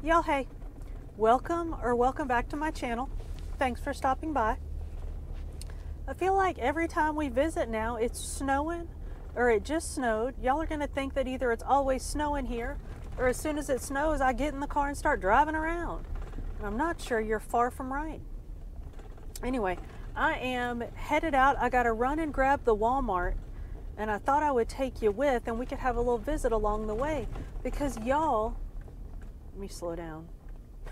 Y'all, hey, welcome back to my channel. Thanks for stopping by. I feel like every time we visit now, it's snowing or it just snowed. Y'all are gonna think that either it's always snowing here or as soon as it snows, I get in the car and start driving around. And I'm not sure. You're far from right. Anyway, I am headed out. I gotta run and grab the Walmart, and I thought I would take you with and we could have a little visit along the way because y'all, let me slow down.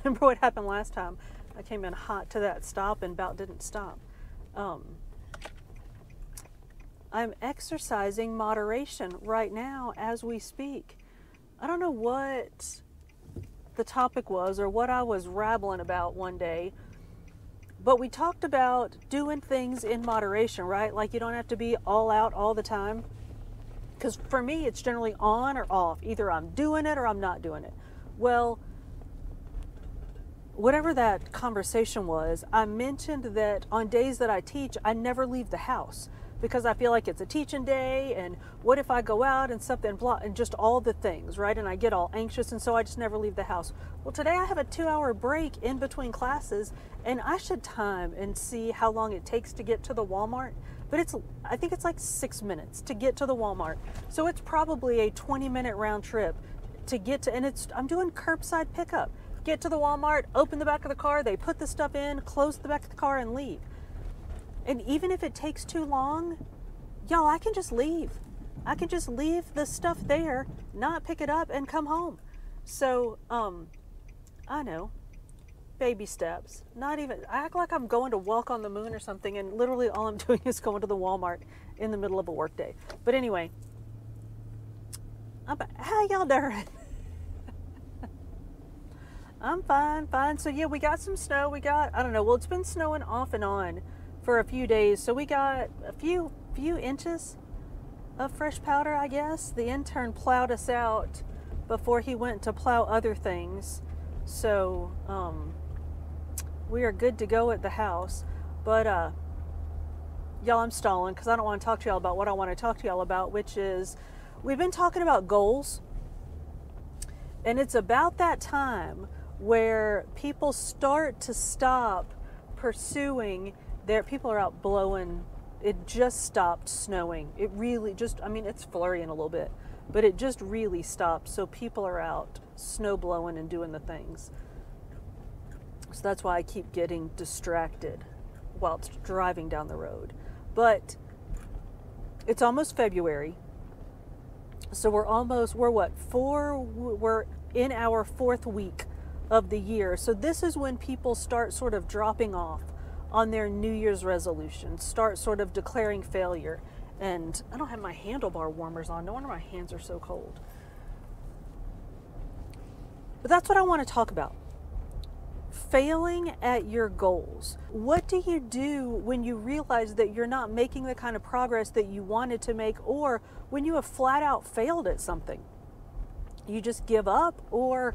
Remember what happened last time? I came in hot to that stop and about didn't stop. I'm exercising moderation right now as we speak. I don't know what the topic was or what I was rabbling about one day, but we talked about doing things in moderation, right? Like you don't have to be all out all the time. Because for me, it's generally on or off. Either I'm doing it or I'm not doing it. Well, whatever that conversation was, I mentioned that on days that I teach, I never leave the house because I feel like it's a teaching day, and what if I go out and something and just all the things, right? And I get all anxious, and so I just never leave the house. Well, today I have a 2-hour break in between classes, and I should time and see how long it takes to get to the Walmart. But I think it's like 6 minutes to get to the Walmart. So it's probably a 20-minute round trip to get to, and I'm doing curbside pickup. Get to the Walmart, open the back of the car, they put the stuff in, close the back of the car, and leave. And even if it takes too long, y'all, I can just leave. I can just leave the stuff there, not pick it up, and come home. So, I know, baby steps. Not even, I act like I'm going to walk on the moon or something, and literally all I'm doing is going to the Walmart in the middle of a work day. But anyway, how y'all doing? I'm fine. So yeah, we got some snow. I don't know, well, it's been snowing off and on for a few days. So we got a few inches of fresh powder, I guess. The intern plowed us out before he went to plow other things. So we are good to go at the house. But y'all, I'm stalling because I don't want to talk to y'all about what I want to talk to y'all about, which is we've been talking about goals. And it's about that time where people start to stop pursuing people are out blowing. It just stopped snowing. It really just, I mean, it's flurrying a little bit, but it just really stopped. So people are out snow blowing and doing the things. So that's why I keep getting distracted while driving down the road. But it's almost February. So we're in our 4th week of the year. So this is when people start sort of dropping off on their New Year's resolutions, start sort of declaring failure. And I don't have my handlebar warmers on. No wonder my hands are so cold. But that's what I want to talk about. Failing at your goals. What do you do when you realize that you're not making the kind of progress that you wanted to make, or when you have flat out failed at something? You just give up, or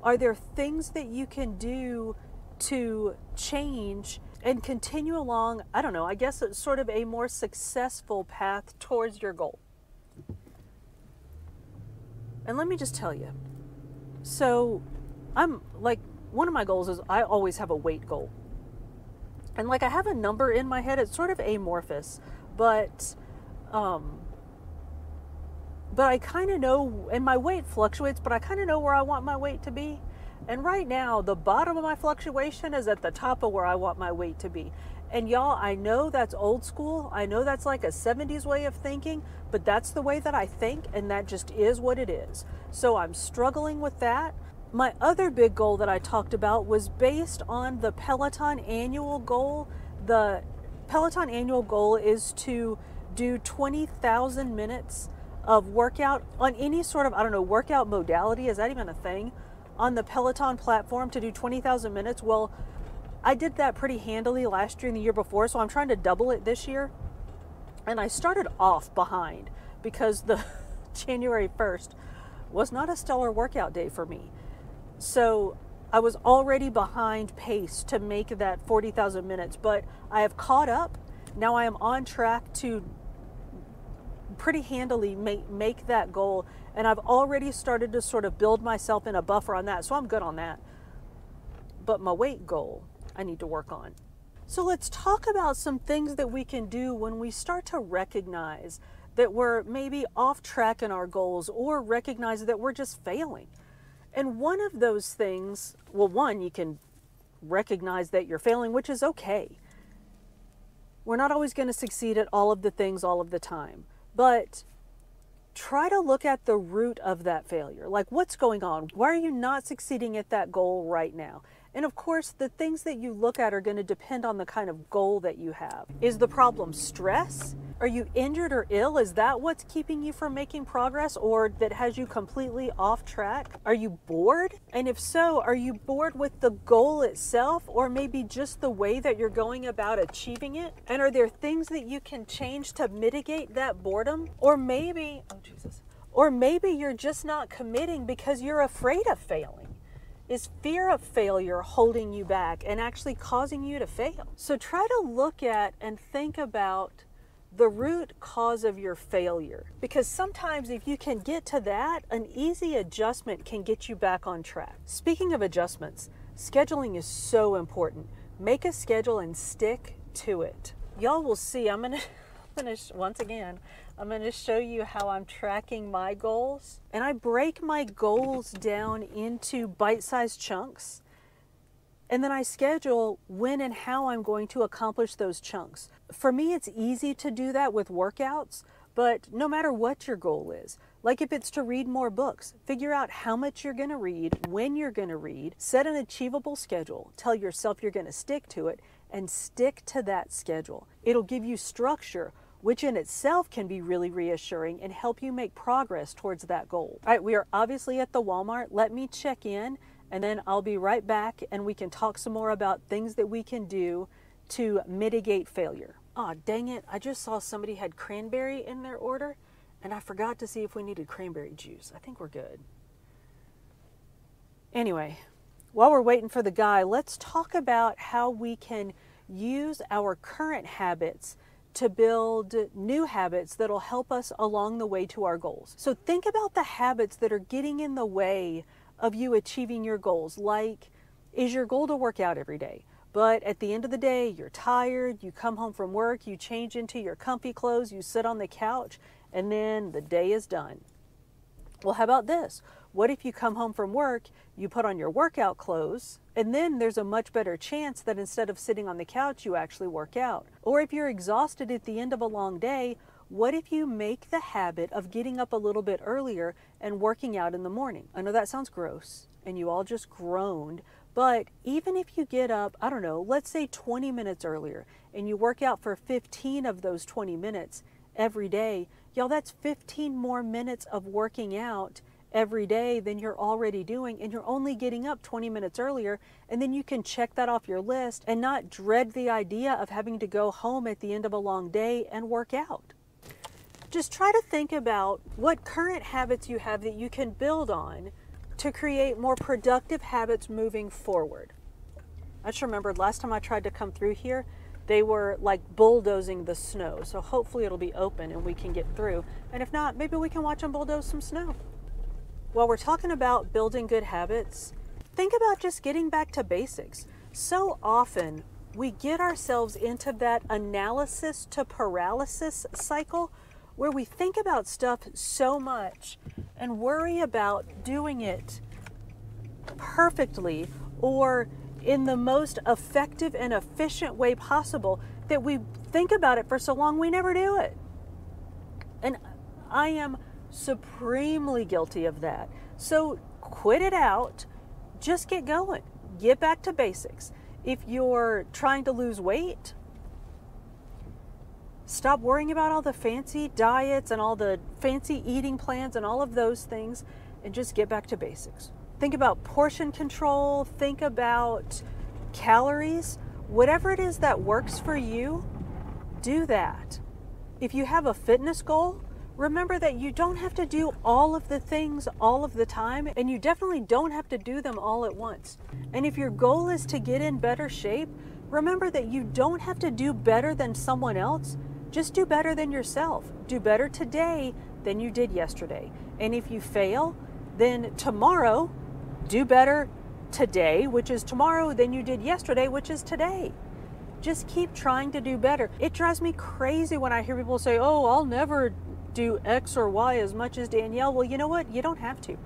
are there things that you can do to change and continue along, I don't know, I guess it's sort of a more successful path towards your goal? And let me just tell you, so I'm like, one of my goals is I always have a weight goal. And like I have a number in my head, it's sort of amorphous, but I kind of know, and my weight fluctuates, but I kind of know where I want my weight to be. And right now, the bottom of my fluctuation is at the top of where I want my weight to be. And y'all, I know that's old school. I know that's like a 70s way of thinking, but that's the way that I think, and that just is what it is. So I'm struggling with that. My other big goal that I talked about was based on the Peloton annual goal. The Peloton annual goal is to do 20,000 minutes of workout on any sort of, I don't know, workout modality. Is that even a thing? On the Peloton platform to do 20,000 minutes. Well, I did that pretty handily last year and the year before, so I'm trying to double it this year. And I started off behind because the January 1st was not a stellar workout day for me. So I was already behind pace to make that 40,000 minutes, but I have caught up. Now I am on track to pretty handily make that goal. And I've already started to sort of build myself in a buffer on that. So I'm good on that. But my weight goal, I need to work on. So let's talk about some things that we can do when we start to recognize that we're maybe off track in our goals, or recognize that we're just failing. And one of those things, well, one, you can recognize that you're failing, which is okay. We're not always going to succeed at all of the things all of the time, but try to look at the root of that failure. Like, what's going on? Why are you not succeeding at that goal right now? And of course, the things that you look at are going to depend on the kind of goal that you have. Is the problem stress? Are you injured or ill? Is that what's keeping you from making progress, or that has you completely off track? Are you bored? And if so, are you bored with the goal itself, or maybe just the way that you're going about achieving it? And are there things that you can change to mitigate that boredom? Or maybe, or maybe you're just not committing because you're afraid of failing. Is fear of failure holding you back and actually causing you to fail? So try to look at and think about the root cause of your failure, because sometimes if you can get to that, an easy adjustment can get you back on track. Speaking of adjustments, scheduling is so important. Make a schedule and stick to it. Y'all will see, I'm gonna once again, I'm going to show you how I'm tracking my goals. And I break my goals down into bite-sized chunks. And then I schedule when and how I'm going to accomplish those chunks. For me, it's easy to do that with workouts, but no matter what your goal is, like if it's to read more books, figure out how much you're going to read, when you're going to read, set an achievable schedule, tell yourself you're going to stick to it, and stick to that schedule. It'll give you structure, which in itself can be really reassuring and help you make progress towards that goal. All right, we are obviously at the Walmart. Let me check in, and then I'll be right back, and we can talk some more about things that we can do to mitigate failure. Aw, dang it, I just saw somebody had cranberry in their order, and I forgot to see if we needed cranberry juice. I think we're good. Anyway, while we're waiting for the guy, let's talk about how we can use our current habits to build new habits that'll help us along the way to our goals. So think about the habits that are getting in the way of you achieving your goals. Like, is your goal to work out every day? But at the end of the day, you're tired, you come home from work, you change into your comfy clothes, you sit on the couch, and then the day is done. Well, how about this? What if you come home from work, you put on your workout clothes, and then there's a much better chance that instead of sitting on the couch, you actually work out? Or if you're exhausted at the end of a long day, what if you make the habit of getting up a little bit earlier and working out in the morning? I know that sounds gross, and you all just groaned, but even if you get up, I don't know, let's say 20 minutes earlier, and you work out for 15 of those 20 minutes every day, y'all, that's 15 more minutes of working out every day than you're already doing, and you're only getting up 20 minutes earlier, and then you can check that off your list and not dread the idea of having to go home at the end of a long day and work out. Just try to think about what current habits you have that you can build on to create more productive habits moving forward. I just remembered last time I tried to come through here, they were like bulldozing the snow. So hopefully it'll be open and we can get through. And if not, maybe we can watch them bulldoze some snow. While we're talking about building good habits, think about just getting back to basics. So often we get ourselves into that analysis to paralysis cycle where we think about stuff so much and worry about doing it perfectly or in the most effective and efficient way possible that we think about it for so long we never do it. And I am supremely guilty of that. So quit it out, just get going, get back to basics. If you're trying to lose weight, stop worrying about all the fancy diets and all the fancy eating plans and all of those things and just get back to basics. Think about portion control, think about calories, whatever it is that works for you, do that. If you have a fitness goal, remember that you don't have to do all of the things all of the time, and you definitely don't have to do them all at once. And if your goal is to get in better shape, remember that you don't have to do better than someone else Just do better than yourself. Do better today than you did yesterday. And if you fail, then tomorrow, do better today, which is tomorrow, than you did yesterday, which is today. Just keep trying to do better. It drives me crazy when I hear people say, oh, I'll never do X or Y as much as Danielle. Well, you know what? You don't have to.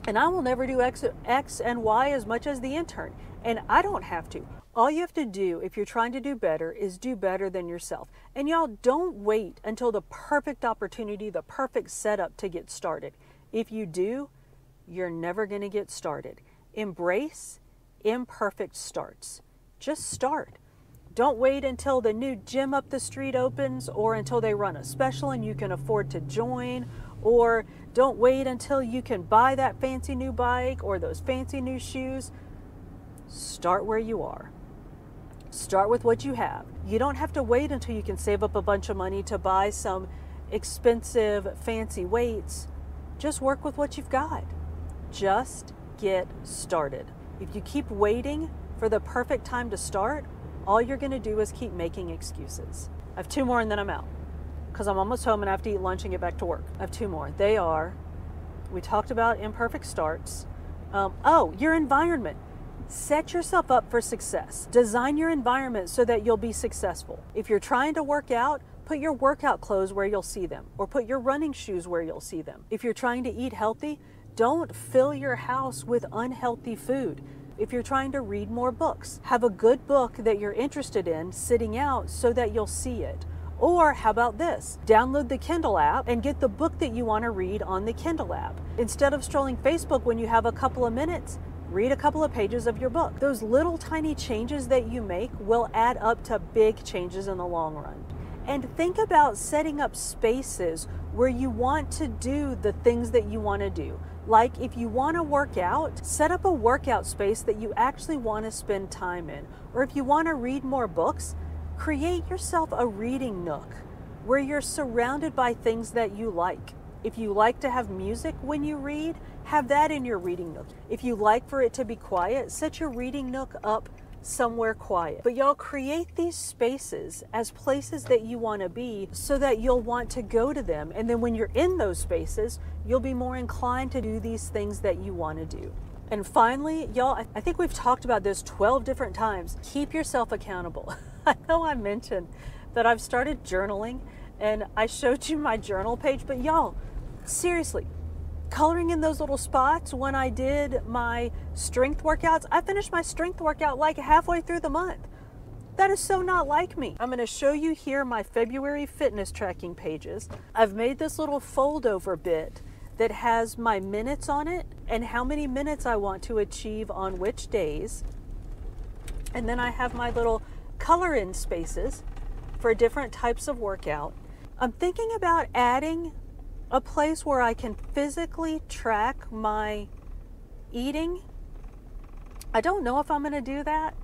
And I will never do X and Y as much as the intern. And I don't have to. All you have to do if you're trying to do better is do better than yourself. And y'all, don't wait until the perfect opportunity, the perfect setup to get started. If you do, you're never going to get started. Embrace imperfect starts. Just start. Don't wait until the new gym up the street opens, or until they run a special and you can afford to join, or don't wait until you can buy that fancy new bike or those fancy new shoes. Start where you are. Start with what you have. You don't have to wait until you can save up a bunch of money to buy some expensive fancy weights. Just work with what you've got. Just get started. If you keep waiting for the perfect time to start, all you're going to do is keep making excuses. I have 2 more and then I'm out, because I'm almost home and I have to eat lunch and get back to work. I have 2 more. They are, we talked about imperfect starts. Your environment. Set yourself up for success. Design your environment so that you'll be successful. If you're trying to work out, put your workout clothes where you'll see them, or put your running shoes where you'll see them. If you're trying to eat healthy, don't fill your house with unhealthy food. If you're trying to read more books, have a good book that you're interested in sitting out so that you'll see it. Or how about this? Download the Kindle app and get the book that you want to read on the Kindle app. Instead of strolling Facebook when you have a couple of minutes, read a couple of pages of your book. Those little tiny changes that you make will add up to big changes in the long run. And think about setting up spaces where you want to do the things that you want to do. Like if you want to work out, set up a workout space that you actually want to spend time in. Or if you want to read more books, create yourself a reading nook where you're surrounded by things that you like. If you like to have music when you read, have that in your reading nook. If you like for it to be quiet, set your reading nook up somewhere quiet. But y'all, create these spaces as places that you want to be so that you'll want to go to them. And then when you're in those spaces, you'll be more inclined to do these things that you want to do. And finally, y'all, I think we've talked about this 12 different times. Keep yourself accountable. I know I mentioned that I've started journaling and I showed you my journal page, but y'all, seriously, coloring in those little spots when I did my strength workouts, I finished my strength workout like halfway through the month. That is so not like me. I'm going to show you here my February fitness tracking pages. I've made this little fold over bit that has my minutes on it and how many minutes I want to achieve on which days. And then I have my little color in spaces for different types of workout. I'm thinking about adding a place where I can physically track my eating. I don't know if I'm going to do that.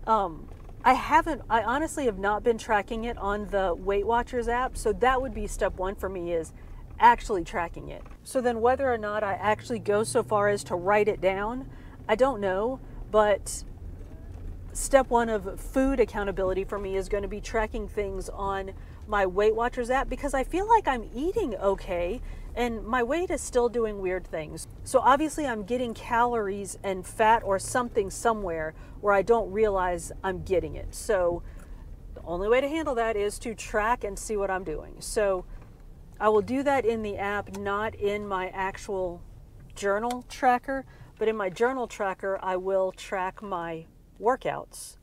I honestly have not been tracking it on the Weight Watchers app. So that would be step 1 for me, is actually tracking it. So then whether or not I actually go so far as to write it down, I don't know. But step 1 of food accountability for me is going to be tracking things on my Weight Watchers app, because I feel like I'm eating okay and my weight is still doing weird things. So obviously I'm getting calories and fat or something somewhere where I don't realize I'm getting it. So the only way to handle that is to track and see what I'm doing. So I will do that in the app, not in my actual journal tracker, but in my journal tracker, I will track my workouts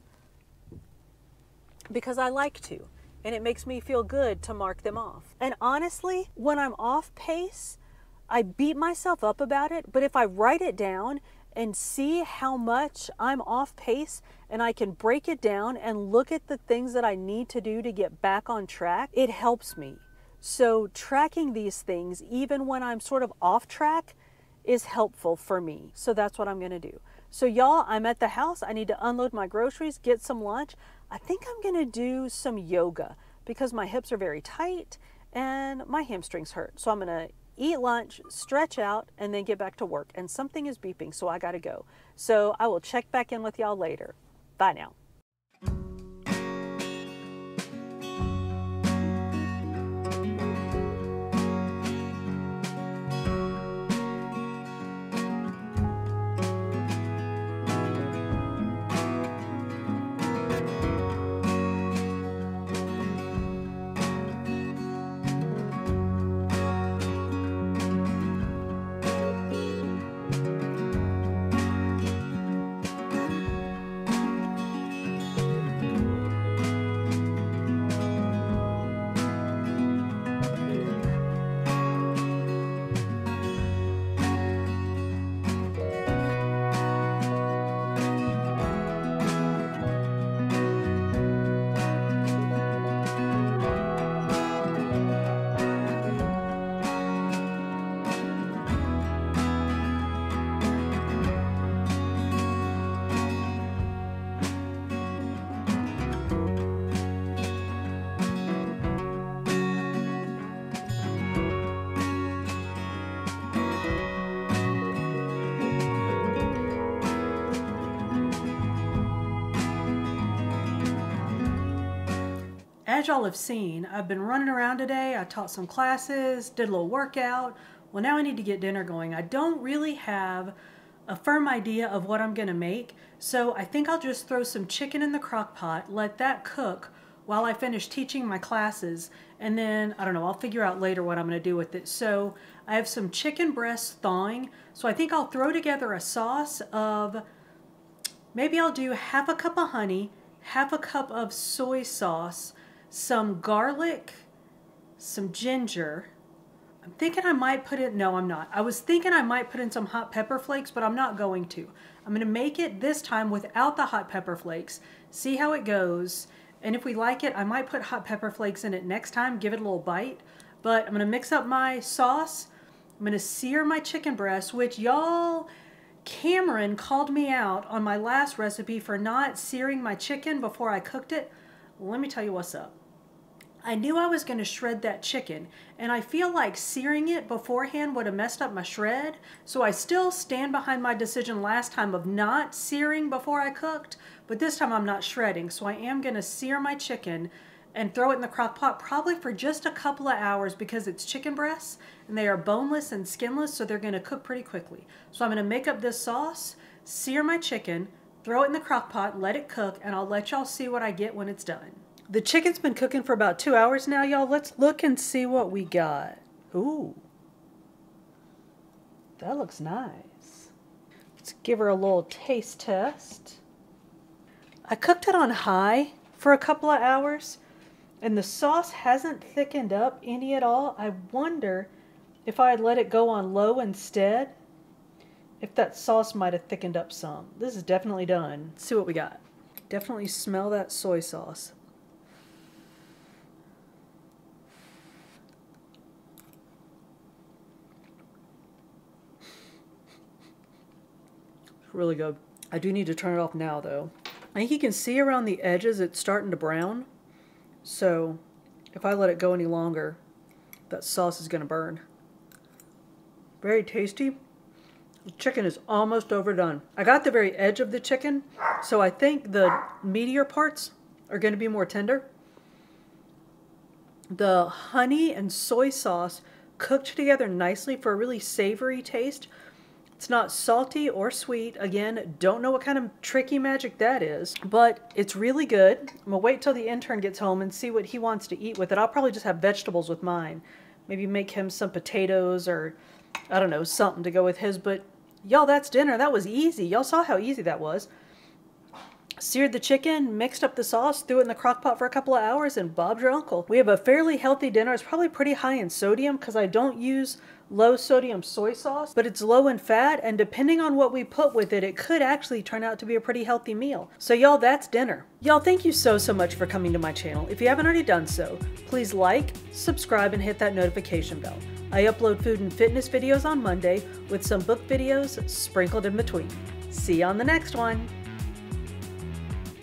because I like to. And it makes me feel good to mark them off. And honestly, when I'm off pace, I beat myself up about it. But if I write it down and see how much I'm off pace, and I can break it down and look at the things that I need to do to get back on track, it helps me. So tracking these things, even when I'm sort of off track, is helpful for me. So that's what I'm gonna do. So y'all, I'm at the house. I need to unload my groceries, get some lunch. I think I'm gonna do some yoga because my hips are very tight and my hamstrings hurt. So I'm gonna eat lunch, stretch out, and then get back to work. And something is beeping, so I gotta go. So I will check back in with y'all later. Bye now. as y'all have seen, I've been running around today. I taught some classes, did a little workout. Well, now I need to get dinner going. I don't really have a firm idea of what I'm gonna make, so I think I'll just throw some chicken in the crock pot, let that cook while I finish teaching my classes, and then, I don't know, I'll figure out later what I'm gonna do with it. So I have some chicken breasts thawing, so I think I'll throw together a sauce of, maybe I'll do half a cup of honey, half a cup of soy sauce, some garlic, some ginger. I'm thinking I might put it, no I'm not. I was thinking I might put in some hot pepper flakes, but I'm not going to. I'm gonna make it this time without the hot pepper flakes, see how it goes, and if we like it, I might put hot pepper flakes in it next time, give it a little bite. But I'm gonna mix up my sauce. I'm gonna sear my chicken breast, which y'all, Cameron called me out on my last recipe for not searing my chicken before I cooked it. Let me tell you what's up. I knew I was going to shred that chicken, and I feel like searing it beforehand would have messed up my shred, so I still stand behind my decision last time of not searing before I cooked, but this time I'm not shredding, so I am going to sear my chicken and throw it in the crock pot probably for just a couple of hours because it's chicken breasts, and they are boneless and skinless, so they're going to cook pretty quickly. So I'm going to make up this sauce, sear my chicken, throw it in the crock pot, let it cook, and I'll let y'all see what I get when it's done. The chicken's been cooking for about 2 hours now, y'all. Let's look and see what we got. Ooh. That looks nice. Let's give her a little taste test. I cooked it on high for a couple of hours, and the sauce hasn't thickened up any at all. I wonder if I had let it go on low instead, if that sauce might have thickened up some. This is definitely done. Let's see what we got. Definitely smell that soy sauce. Really good. I do need to turn it off now though. I think you can see around the edges it's starting to brown. So if I let it go any longer, that sauce is going to burn. Very tasty. The chicken is almost overdone. I got the very edge of the chicken, so I think the meatier parts are going to be more tender. The honey and soy sauce cooked together nicely for a really savory taste. It's not salty or sweet. Again, don't know what kind of tricky magic that is, but it's really good. I'm gonna wait till the intern gets home and see what he wants to eat with it. I'll probably just have vegetables with mine. Maybe make him some potatoes or, I don't know, something to go with his. But y'all, that's dinner. That was easy. Y'all saw how easy that was. Seared the chicken, mixed up the sauce, threw it in the crock pot for a couple of hours, and Bob's your uncle. We have a fairly healthy dinner. It's probably pretty high in sodium because I don't use low sodium soy sauce, but it's low in fat, and depending on what we put with it, it could actually turn out to be a pretty healthy meal. So y'all, that's dinner. Y'all, thank you so much for coming to my channel. If you haven't already done so, please like, subscribe, and hit that notification bell. I upload food and fitness videos on Monday with some book videos sprinkled in between. See you on the next one.